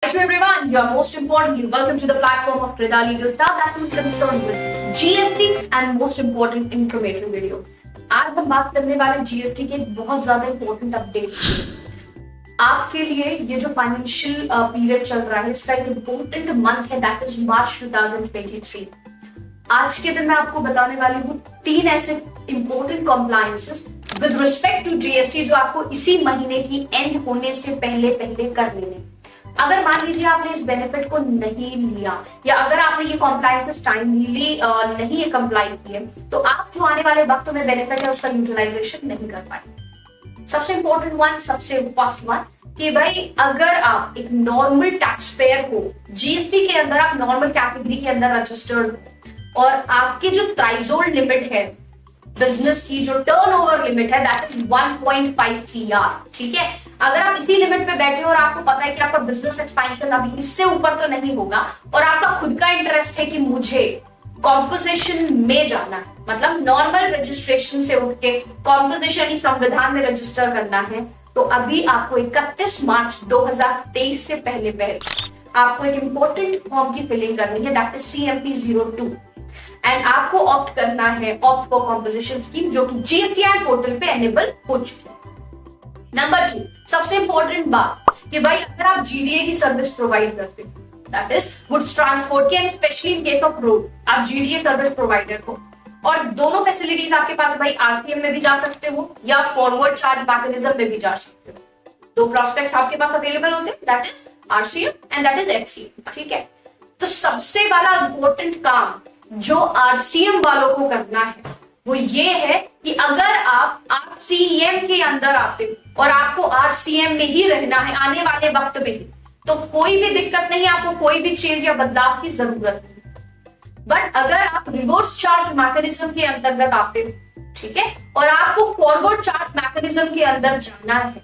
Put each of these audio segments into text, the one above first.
Hi to everyone, you are most importantly welcome to the platform of Krida Legal Staff that is concerned with GST and most important informative video. आज हम बात करने वाले GST के बहुत ज्यादा important updates आपके लिए। ये जो फाइनेंशियल पीरियड चल रहा है इसका एक इम्पोर्टेंट मंथ है, दैट इज मार्च 2023। आज के दिन मैं आपको बताने वाली हूँ 3 ऐसे important compliances with respect to GST जो आपको इसी महीने की एंड होने से पहले कर लेने। अगर मान लीजिए आपने इस बेनिफिट को नहीं लिया या अगर आपने ये कॉम्प्लायंसेस टाइमली नहीं कंप्लाई किए तो आप जो आने वाले वक्त में बेनिफिट है उसका यूटिलाइजेशन नहीं कर पाए। सबसे इंपॉर्टेंट वन, सबसे फर्स्ट वन कि भाई अगर आप एक नॉर्मल टैक्स पेयर हो, जीएसटी के अंदर आप नॉर्मल कैटेगरी के अंदर रजिस्टर्ड हो और आपकी जो थ्रेशोल्ड लिमिट है बिजनेस की, जो टर्नओवर लिमिट है दैट इज 1.5 CR, ठीक है। अगर आप इसी लिमिट पे बैठे हो और आपको पता है कि आपका बिजनेस एक्सपेंशन अभी इससे ऊपर तो नहीं होगा और आपका खुद का इंटरेस्ट है कि मुझे कॉम्पोजिशन में जाना है, मतलब नॉर्मल रजिस्ट्रेशन से उठ के कॉम्पोजिशन संविधान में रजिस्टर करना है, तो अभी आपको 31 मार्च 2023 से पहले आपको एक इंपॉर्टेंट फॉर्म की फिलिंग करनी है, दैट इज CMP 02 एंड आपको ऑप्ट करना है ऑप्ट फॉर कॉम्पोजिशन स्कीम जो कि GSTN पोर्टल पे एनेबल हो चुकी है। नंबर 2, सबसे इंपॉर्टेंट बात कि भाई अगर आप GDA की सर्विस प्रोवाइड करते हो, दैट इज गुड्स ट्रांसपोर्ट की, and specially in case of road आप GDA सर्विस प्रोवाइडर हो और दोनों फैसिलिटीज आपके पास भाई RCM में भी जा सकते हो या फॉरवर्ड चार्ज मैकेनिज्म में भी जा सकते हो। 2 प्रोस्पेक्ट्स आपके पास अवेलेबल होते हैं, that is RCM and that is FCM, ठीक है। तो सबसे वाला इंपॉर्टेंट काम जो RCM वालों को करना है वो ये है कि अगर आप RCM के अंदर आते हो और आपको RCM में ही रहना है आने वाले वक्त में ही, तो कोई भी दिक्कत नहीं, आपको कोई भी चेंज या बदलाव की जरूरत नहीं। बट अगर आप रिवर्स चार्ज मैकेनिज्म के अंतर्गत आते हो, ठीक है, और आपको फॉरवर्ड चार्ज मैकेनिज्म के अंदर जाना है,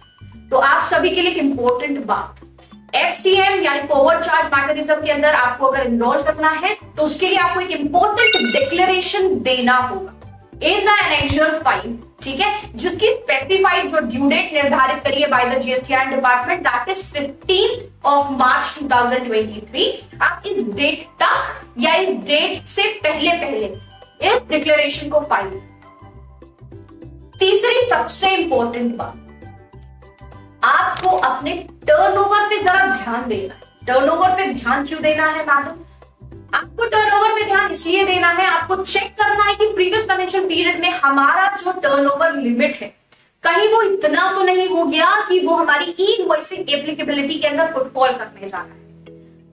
तो आप सभी के लिए एक इंपॉर्टेंट बात, FCM यानी फॉरवर्ड चार्ज मैकेनिज्म के अंदर आपको अगर एनरोल करना है तो उसके लिए आपको एक इंपॉर्टेंट डिक्लेरेशन देना होगा इन द एनेक्सर 5, ठीक है, जिसकी स्पेसिफाइड जो ड्यू डेट निर्धारित करी है by the GSTN department that is 15 मार्च 2023। आप इस डेट तक या इस डेट से पहले इस डिक्लेरेशन को फाइल। तीसरी सबसे इंपॉर्टेंट बात, आपको अपने टर्नओवर पे जरा ध्यान देना है। टर्नओवर पे ध्यान क्यों देना है मैडम? आपको टर्नओवर पे ध्यान इसलिए देना है, आपको चेक करना है कि प्रीवियस फाइनेंशियल पीरियड में हमारा जो टर्नओवर लिमिट है कहीं वो इतना तो नहीं हो गया कि वो हमारी ई-इनवॉइसिंग एप्लीकेबिलिटी के अंदर फुटफॉल करने जाना है।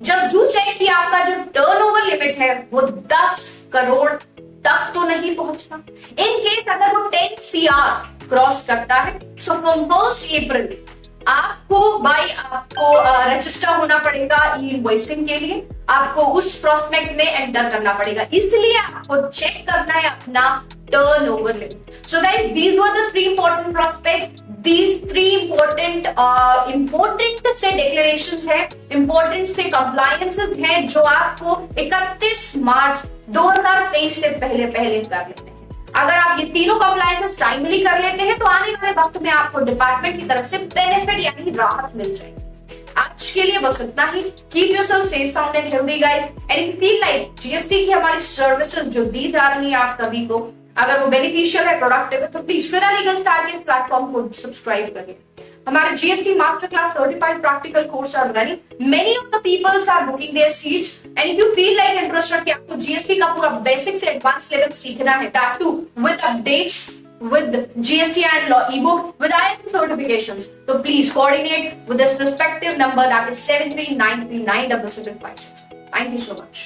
जस्ट डू चेक कि आपका जो टर्नओवर लिमिट है वो 10 करोड़ तक तो नहीं पहुंचना। इन केस अगर वो 10 CR क्रॉस करता है, सो फ्रॉम 1 अप्रैल आपको रजिस्टर होना पड़ेगा ई-इनवॉइसिंग के लिए, आपको उस प्रोस्पेक्ट में एंटर करना पड़ेगा, इसलिए आपको चेक करना है अपना turnover limit. So guys, these were the 3 important prospect, these 3 important से डिक्लेरेशंस है, इंपॉर्टेंट से कंप्लायंसेस हैं जो आपको 31 मार्च 2023 से पहले कर लेते हैं। अगर आप ये तीनों कंप्लायंसेस टाइमली कर लेते हैं तो आने वाले वक्त में आपको डिपार्टमेंट की तरफ से बेनिफिट यानी राहत मिल जाएगी। आज के लिए बस इतना ही। Keep yourself safe, sound and healthy guys, and if you feel like GST की हमारी सर्विसेज जो दी जा रही है आप सभी को अगर वो बेनिफिशियल है, प्रोडक्टिव है, तो प्लीज कृदा लीगल स्टार के इस प्लेटफॉर्म को सब्सक्राइब करिए। हमारे GST master class certified practical course are running, many of the peoples are booking their seats, and if you feel like interested कि आपको GST का पूरा बेसिक से एडवांस लेवल सीखना है, that to with updates with GSTN law ebook with ISO certifications, so please coordinate with this respective number that is 73939775. Thank you so much.